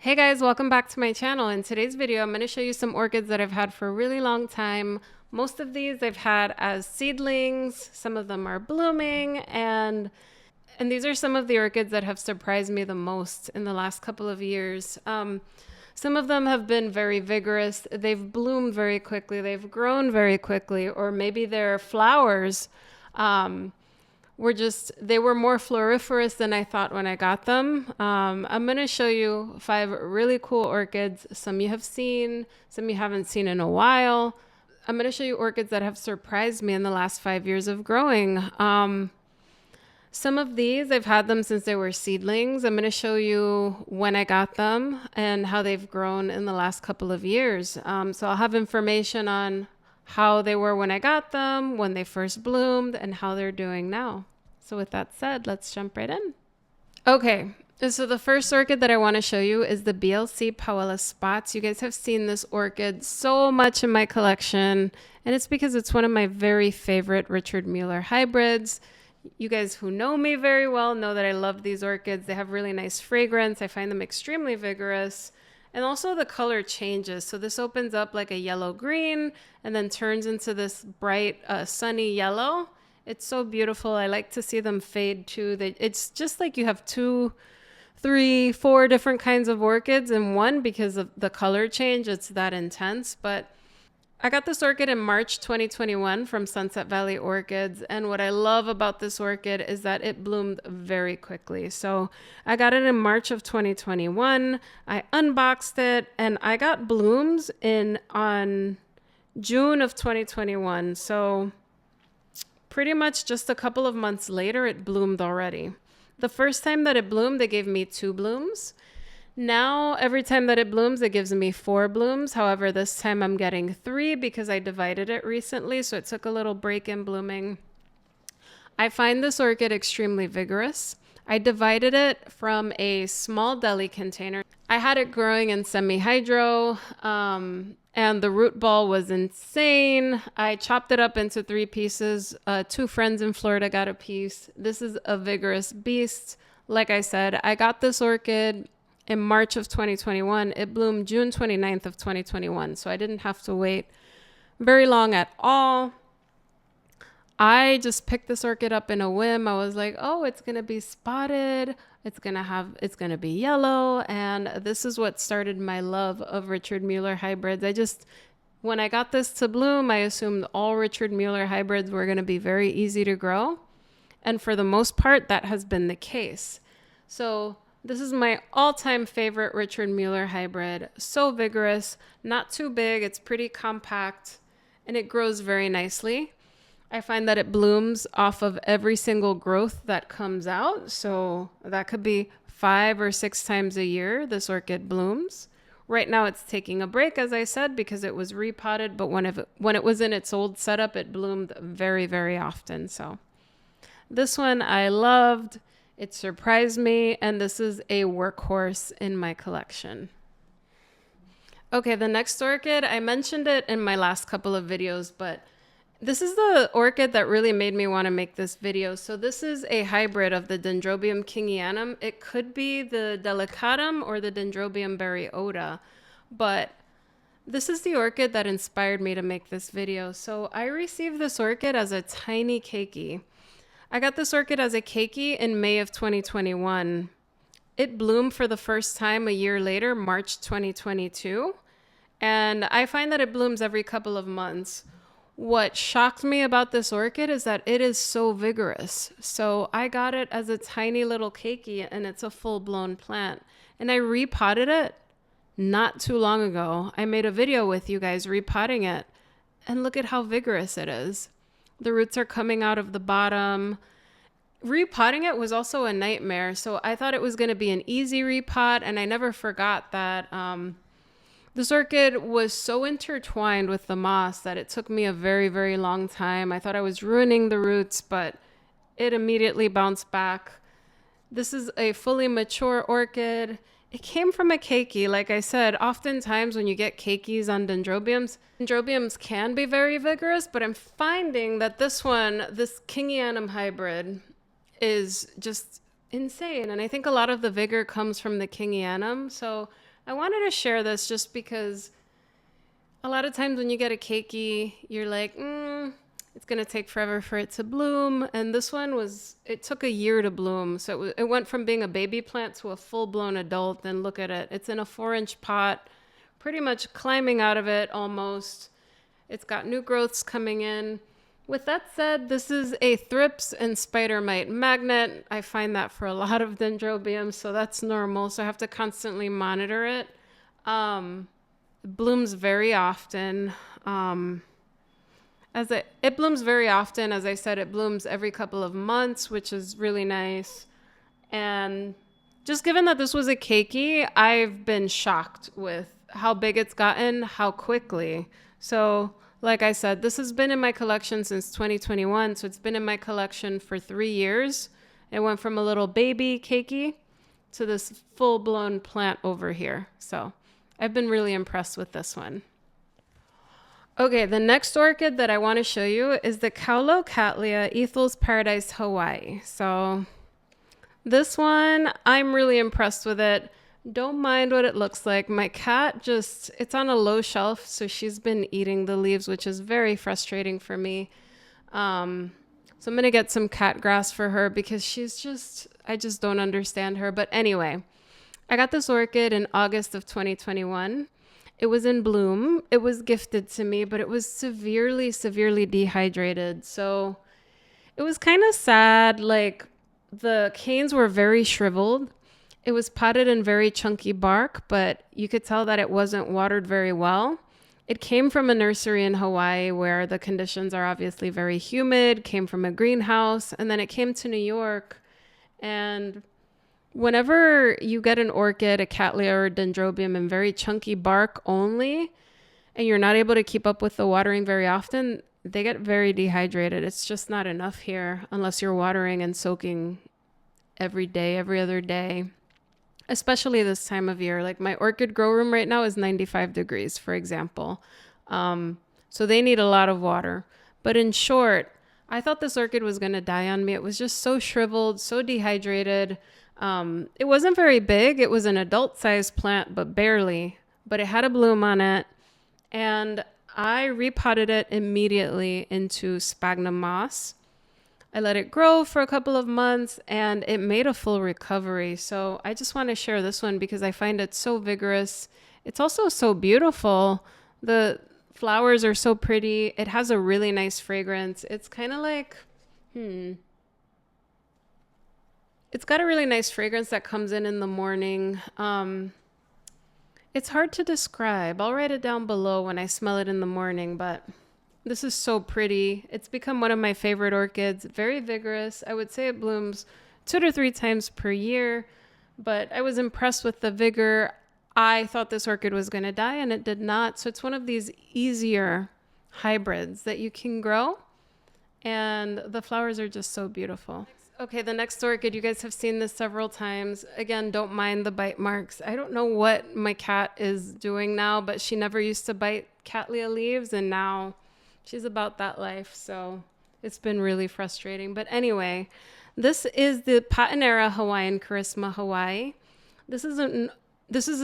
Hey guys, welcome back to my channel. In today's video, I'm going to show you some orchids that I've had for a really long time. Most of these I've had as seedlings, some of them are blooming, and these are some of the orchids that have surprised me the most in the last couple of years. Some of them have been very vigorous. They've bloomed very quickly. They've grown very quickly, or maybe their flowers they were more floriferous than I thought when I got them. I'm going to show you 5 really cool orchids. Some you have seen, some you haven't seen in a while. I'm going to show you orchids that have surprised me in the last 5 years of growing. Some of these, I've had them since they were seedlings. I'm going to show you when I got them and how they've grown in the last couple of years. So I'll have information on how they were when I got them, when they first bloomed, and how they're doing now. So with that said, let's jump right in. Okay, so the first orchid that I want to show you is the BLC Powella Spots. You guys have seen this orchid so much in my collection, and it's because it's one of my very favorite Richard Mueller hybrids. You guys who know me very well know that I love these orchids. They have really nice fragrance. I find them extremely vigorous. And also the color changes. So this opens up like a yellow green and then turns into this bright sunny yellow. It's so beautiful. I like to see them fade too. It's just like you have 2, 3, 4 different kinds of orchids in one because of the color change. It's that intense. But I got this orchid in March 2021 from Sunset Valley Orchids, and what I love about this orchid is that it bloomed very quickly. So I got it in March of 2021. I unboxed it, and I got blooms on June of 2021. So pretty much just a couple of months later, it bloomed already. The first time that it bloomed, they gave me 2 blooms. Now, every time that it blooms, it gives me 4 blooms. However, this time I'm getting 3 because I divided it recently, so it took a little break in blooming. I find this orchid extremely vigorous. I divided it from a small Deli container. I had it growing in semi-hydro, and the root ball was insane. I chopped it up into 3 pieces. 2 friends in Florida got a piece. This is a vigorous beast. Like I said, I got this orchid in March of 2021. It bloomed June 29th of 2021, so I didn't have to wait very long at all. I just picked this orchid up in a whim. I was like, oh, it's going to be spotted. It's going to be yellow. And this is what started my love of Richard Mueller hybrids. When I got this to bloom, I assumed all Richard Mueller hybrids were going to be very easy to grow. And for the most part, that has been the case. So this is my all-time favorite Richard Mueller hybrid. So vigorous, not too big, it's pretty compact, and it grows very nicely. I find that it blooms off of every single growth that comes out. So that could be 5 or 6 times a year this orchid blooms. Right now it's taking a break, as I said, because it was repotted, but when it was in its old setup, it bloomed very, very often. So this one I loved. It surprised me, and this is a workhorse in my collection. Okay, the next orchid, I mentioned it in my last couple of videos, but this is the orchid that really made me want to make this video. So this is a hybrid of the Dendrobium kingianum. It could be the delicatum or the Dendrobium baryota, but this is the orchid that inspired me to make this video. So I received this orchid as a tiny keiki. I got this orchid as a keiki in May of 2021. It bloomed for the first time a year later, March 2022. And I find that it blooms every couple of months. What shocked me about this orchid is that it is so vigorous. So I got it as a tiny little keiki, and it's a full-blown plant. And I repotted it not too long ago. I made a video with you guys repotting it. And look at how vigorous it is. The roots are coming out of the bottom. Repotting it was also a nightmare. So I thought it was going to be an easy repot, and I never forgot that this orchid was so intertwined with the moss that it took me a very, very long time. I thought I was ruining the roots, but it immediately bounced back. This is a fully mature orchid. It came from a keiki. Like I said, oftentimes when you get keikis on dendrobiums can be very vigorous, but I'm finding that this kingianum hybrid is just insane. And I think a lot of the vigor comes from the kingianum. So I wanted to share this just because a lot of times when you get a keiki, you're like, it's going to take forever for it to bloom. And this one it took a year to bloom. So it went from being a baby plant to a full-blown adult. And look at it. It's in a 4-inch pot, pretty much climbing out of it almost. It's got new growths coming in. With that said, this is a thrips and spider mite magnet. I find that for a lot of dendrobiums, so that's normal. So I have to constantly monitor it. It blooms very often. It blooms very often. As I said, it blooms every couple of months, which is really nice. And just given that this was a keiki, I've been shocked with how big it's gotten, how quickly. So like I said, this has been in my collection since 2021. So it's been in my collection for 3 years. It went from a little baby keiki to this full-blown plant over here. So I've been really impressed with this one. Okay, the next orchid that I want to show you is the Caulocatlia Ethel's Paradise Hawaii. So this one, I'm really impressed with it. Don't mind what it looks like. My cat it's on a low shelf, so she's been eating the leaves, which is very frustrating for me. So I'm going to get some cat grass for her because I just don't understand her. But anyway, I got this orchid in August of 2021. It was in bloom. It was gifted to me, but it was severely, severely dehydrated. So it was kind of sad. Like the canes were very shriveled. It was potted in very chunky bark, but you could tell that it wasn't watered very well. It came from a nursery in Hawaii where the conditions are obviously very humid, came from a greenhouse, and then it came to New York. And whenever you get an orchid, a cattleya or a dendrobium in very chunky bark only, and you're not able to keep up with the watering very often, they get very dehydrated. It's just not enough here unless you're watering and soaking every day, every other day. Especially this time of year. Like my orchid grow room right now is 95 degrees, for example. So they need a lot of water. But in short, I thought this orchid was going to die on me. It was just so shriveled, so dehydrated. It wasn't very big. It was an adult-sized plant, but barely. But it had a bloom on it. And I repotted it immediately into sphagnum moss. I let it grow for a couple of months and it made a full recovery. So I just want to share this one because I find it so vigorous. It's also so beautiful. The flowers are so pretty. It has a really nice fragrance. It's kind of like, It's got a really nice fragrance that comes in the morning. It's hard to describe. I'll write it down below when I smell it in the morning, but this is so pretty. It's become one of my favorite orchids. Very vigorous. I would say it blooms 2 to 3 times per year, but I was impressed with the vigor. I thought this orchid was going to die and it did not. So it's one of these easier hybrids that you can grow, and the flowers are just so beautiful. Okay, the next orchid, you guys have seen this several times. Again, don't mind the bite marks. I don't know what my cat is doing now, but she never used to bite cattleya leaves, and now she's about that life, so it's been really frustrating. But anyway, this is the Patinera Hawaiian Charisma Hawaii. This is a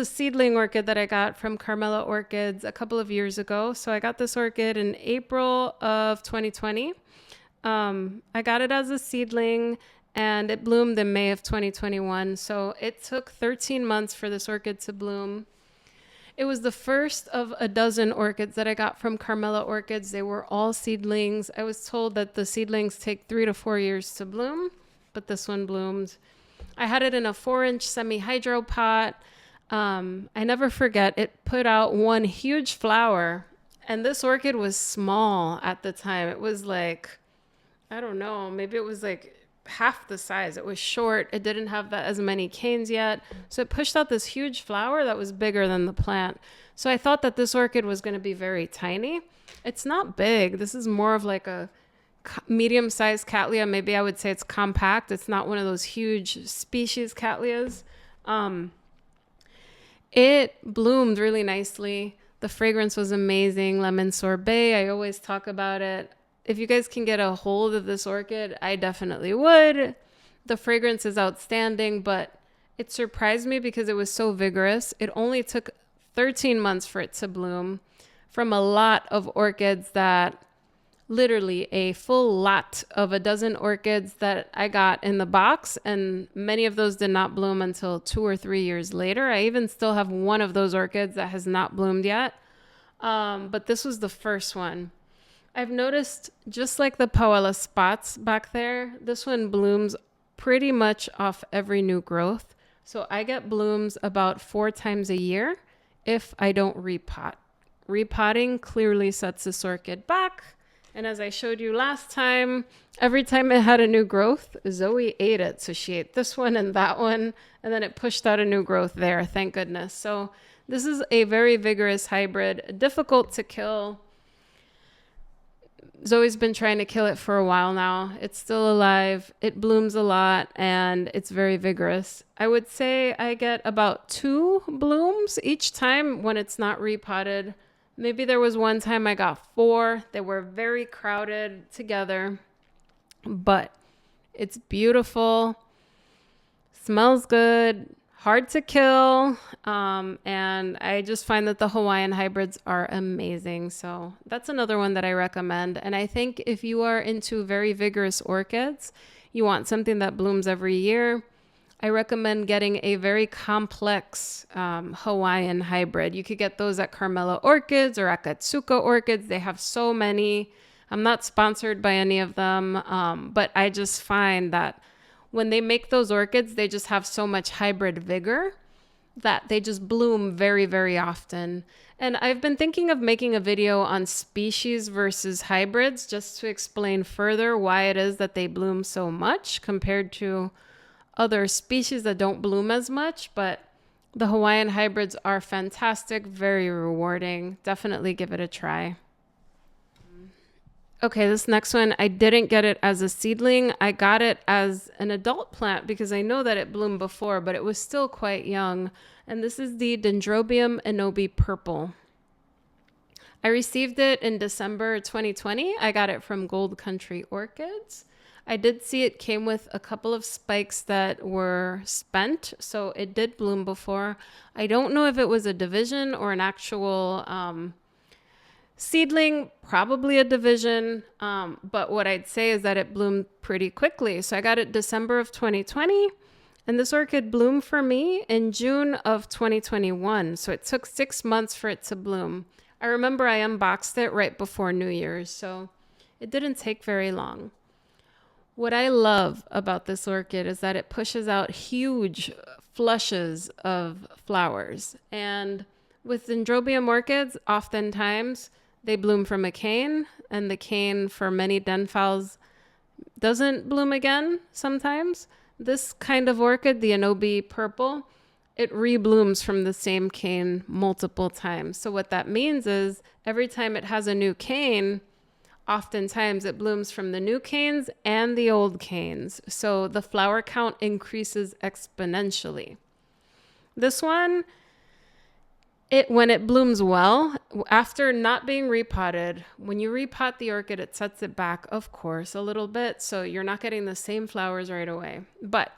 seedling orchid that I got from Carmela Orchids a couple of years ago. So I got this orchid in April of 2020. I got it as a seedling and it bloomed in May of 2021. So it took 13 months for this orchid to bloom. It was the first of a dozen orchids that I got from Carmela Orchids. They were all seedlings. I was told that the seedlings take 3 to 4 years to bloom, but this one bloomed. I had it in a 4-inch semi-hydro pot. I never forget, it put out one huge flower, and this orchid was small at the time. It was like, I don't know, maybe it was like half the size. It was short. It didn't have that as many canes yet. So it pushed out this huge flower that was bigger than the plant. So I thought that this orchid was going to be very tiny. It's not big. This is more of like a medium-sized cattleya. Maybe I would say it's compact. It's not one of those huge species cattleyas. It bloomed really nicely. The fragrance was amazing. Lemon sorbet. I always talk about it. If you guys can get a hold of this orchid, I definitely would. The fragrance is outstanding, but It surprised me because it was so vigorous. It only took 13 months for it to bloom from a lot of orchids that literally a full lot of a dozen orchids that I got in the box, and many of those did not bloom until 2 or 3 years later. I even still have one of those orchids that has not bloomed yet, but this was the first one. I've noticed, just like the Pawella spots back there, this one blooms pretty much off every new growth. So I get blooms about 4 times a year if I don't repot. Repotting clearly sets this orchid back. And as I showed you last time, every time it had a new growth, Zoe ate it. So she ate this one and that one, and then it pushed out a new growth there, thank goodness. So this is a very vigorous hybrid, difficult to kill. Zoe's been trying to kill it for a while now. It's still alive. It blooms a lot and it's very vigorous. I would say I get about 2 blooms each time when it's not repotted. Maybe there was one time I got 4. They were very crowded together, but it's beautiful, smells good, hard to kill, and I just find that the Hawaiian hybrids are amazing. So that's another one that I recommend. And I think if you are into very vigorous orchids, you want something that blooms every year, I recommend getting a very complex Hawaiian hybrid. You could get those at Carmela Orchids or Akatsuka Orchids. They have so many. I'm not sponsored by any of them, but I just find that when they make those orchids, they just have so much hybrid vigor that they just bloom very, very often. And I've been thinking of making a video on species versus hybrids just to explain further why it is that they bloom so much compared to other species that don't bloom as much. But the Hawaiian hybrids are fantastic, very rewarding. Definitely give it a try. Okay, this next one, I didn't get it as a seedling. I got it as an adult plant because I know that it bloomed before, but it was still quite young. And this is the Dendrobium Inobi Purple. I received it in December 2020. I got it from Gold Country Orchids. I did see it came with a couple of spikes that were spent, so it did bloom before. I don't know if it was a division or an actual seedling, probably a division, but what I'd say is that it bloomed pretty quickly. So I got it December of 2020, and this orchid bloomed for me in June of 2021. So it took 6 months for it to bloom. I remember I unboxed it right before New Year's, so it didn't take very long. What I love about this orchid is that it pushes out huge flushes of flowers. And with Dendrobium orchids, oftentimes they bloom from a cane, and the cane for many denphals doesn't bloom again sometimes. This kind of orchid, the Inobi Purple, it reblooms from the same cane multiple times. So what that means is every time it has a new cane, oftentimes it blooms from the new canes and the old canes. So the flower count increases exponentially. This one, when it blooms well, after not being repotted, when you repot the orchid, it sets it back, of course, a little bit. So you're not getting the same flowers right away. But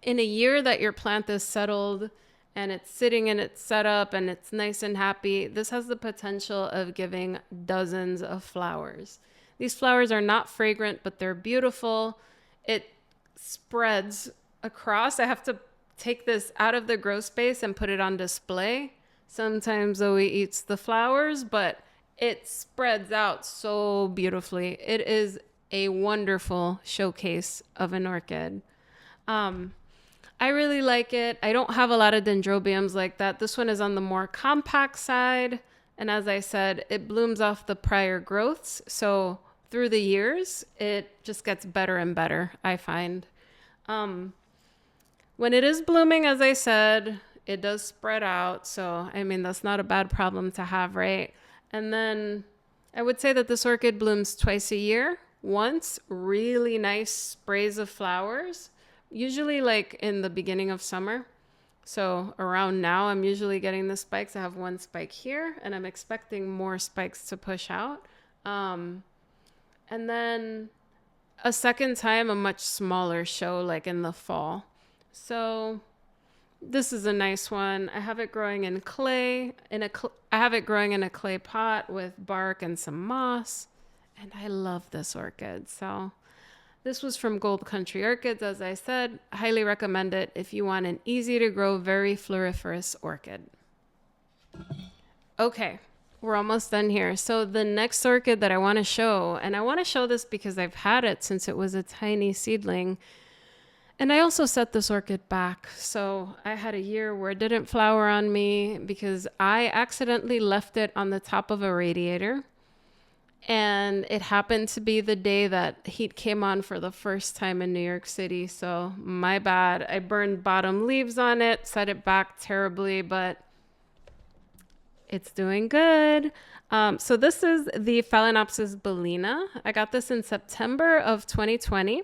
in a year that your plant is settled and it's sitting in its setup and it's nice and happy, this has the potential of giving dozens of flowers. These flowers are not fragrant, but they're beautiful. It spreads across. I have to take this out of the grow space and put it on display. Sometimes Zoe eats the flowers, but it spreads out so beautifully. It is a wonderful showcase of an orchid. I really like it. I don't have a lot of dendrobiums like that. This one is on the more compact side. And as I said, it blooms off the prior growths. So through the years, it just gets better and better, I find. When it is blooming, as I said, it does spread out. So, I mean, that's not a bad problem to have, right? And then I would say that this orchid blooms twice a year. Once, really nice sprays of flowers, usually like in the beginning of summer. So around now, I'm usually getting the spikes. I have one spike here, and I'm expecting more spikes to push out. And then a second time, a much smaller show, like in the fall. So This is a nice one. I have it growing in clay. I have it growing in a clay pot with bark and some moss. And I love this orchid. So this was from Gold Country Orchids. As I said, highly recommend it if you want an easy to grow, very floriferous orchid. Okay, we're almost done here. So the next orchid that I want to show, and I want to show this because I've had it since it was a tiny seedling. And I also set this orchid back. So I had a year where it didn't flower on me because I accidentally left it on the top of a radiator. And it happened to be the day that heat came on for the first time in New York City. So my bad. I burned bottom leaves on it, set it back terribly, but it's doing good. So this is the Phalaenopsis bellina. I got this in September of 2020.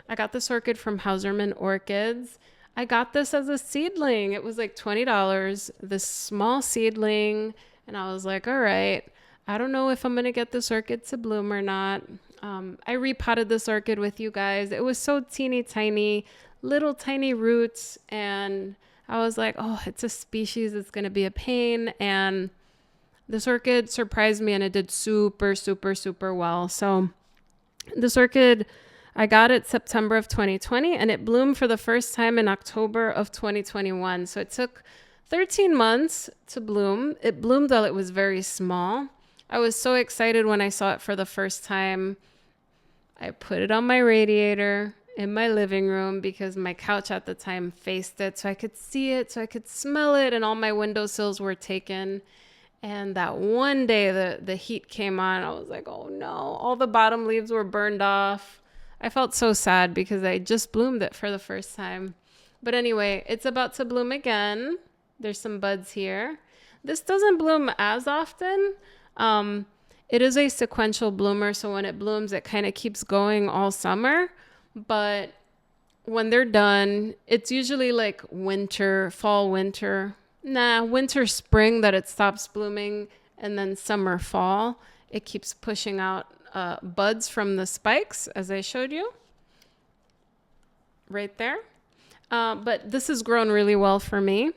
I got this orchid from Hauserman Orchids. I got this as a seedling. It was like $20, this small seedling. And I was like, all right, I don't know if I'm going to get this orchid to bloom or not. I repotted this orchid with you guys. It was so teeny tiny, little tiny roots. And I was like, oh, it's a species. It's going to be a pain. And this orchid surprised me and it did super, super, super well. So this orchid, I got it September of 2020 and it bloomed for the first time in October of 2021. So it took 13 months to bloom. It bloomed while it was very small. I was so excited when I saw it for the first time. I put it on my radiator in my living room because my couch at the time faced it so I could see it, so I could smell it, and all my windowsills were taken. And that one day the heat came on, I was like, oh no, all the bottom leaves were burned off. I felt so sad because I just bloomed it for the first time. But anyway, it's about to bloom again. There's some buds here. This doesn't bloom as often. It is a sequential bloomer, so when it blooms, it kind of keeps going all summer. But when they're done, it's usually like winter, fall, winter. Winter, spring that it stops blooming, and then summer, fall. It keeps pushing out buds from the spikes, as I showed you right there. But this has grown really well for me.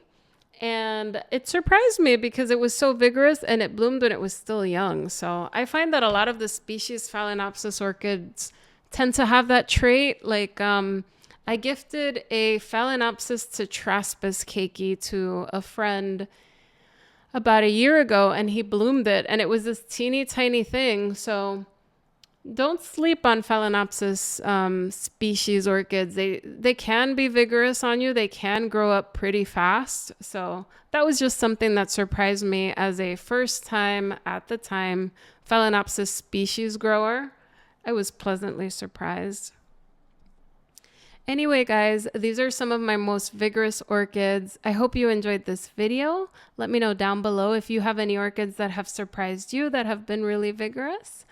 And it surprised me because it was so vigorous and it bloomed when it was still young. So I find that a lot of the species Phalaenopsis orchids tend to have that trait. Like I gifted a Phalaenopsis tetraspis keiki to a friend about a year ago and he bloomed it. And it was this teeny tiny thing. So don't sleep on Phalaenopsis species orchids. They can be vigorous on you. They can grow up pretty fast. So that was just something that surprised me as a first time, at the time, Phalaenopsis species grower. I was pleasantly surprised. Anyway, guys, these are some of my most vigorous orchids. I hope you enjoyed this video. Let me know down below if you have any orchids that have surprised you that have been really vigorous.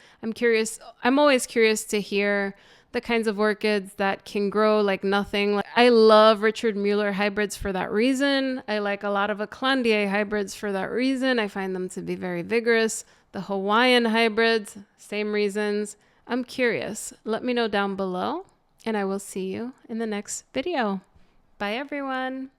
I'm always curious to hear the kinds of orchids that can grow like nothing. I love Richard Mueller hybrids for that reason. I like a lot of Eclandier hybrids for that reason. I find them to be very vigorous. The Hawaiian hybrids, same reasons. I'm curious. Let me know down below. And I will see you in the next video. Bye, everyone.